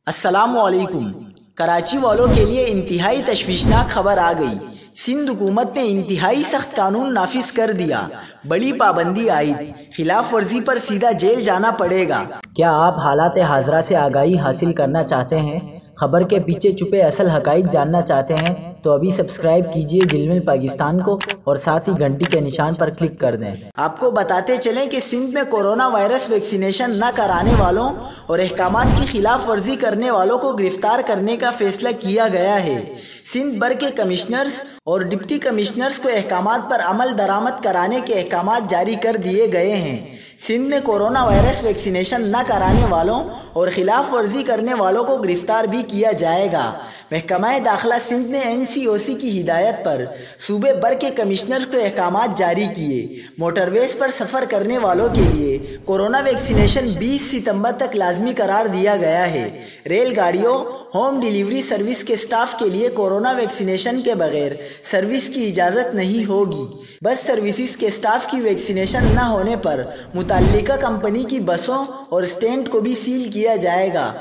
السلام علیکم۔ کراچی والوں کے لیے انتہائی تشویشناک خبر آ گئی۔ سندھ حکومت نے انتہائی سخت قانون نافذ کر دیا۔ بڑی پابندی عائد، خلاف ورزی پر سیدھا جیل جانا پڑے گا۔ کیا آپ حالات حاضرہ سے آگاہی حاصل کرنا چاہتے ہیں؟ خبر کے پیچھے چھپے اصل حقائق جاننا چاہتے ہیں تو ابھی سبسکرائب کیجئے جلمل پاکستان کو اور ساتھ ہی گھنٹی کے نشان پر کلک کر دیں۔ آپ کو بتاتے چلیں کہ سندھ میں کورونا وائرس ویکسینیشن نہ کرانے والوں اور احکامات کی خلاف ورزی کرنے والوں کو گرفتار کرنے کا فیصلہ کیا گیا ہے۔ سندھ بھر کے کمشنرز اور ڈپٹی کمشنرز کو احکامات پر عمل درآمد کرانے کے احکامات جاری کر دیے گئے ہیں۔ سندھ میں کورونا وائرس ویکسینیشن نہ کرانے والوں اور خلاف ورزی کرنے والوں کو گرفتار بھی کیا جائے گا۔ محکمہ داخلہ سندھ نے NCOC کی ہدایت پر صوبے بھر کے کمشنرز کو احکامات جاری کیے۔ موٹر ویز پر سفر کرنے والوں کے لیے کورونا ویکسینیشن 20 ستمبر تک لازمی قرار دیا گیا ہے۔ ریل گاڑیوں، ہوم ڈیلیوری سروس کے سٹاف کے لیے کورونا ویکسینیشن کے بغیر سروس کی اجازت نہیں ہوگی۔ بس سروسز کے سٹاف کی ویکسینیشن نہ ہونے پر متعلقہ کمپنی کی بسوں اور اسٹینڈ کو بھی سیل کیا جائے گا۔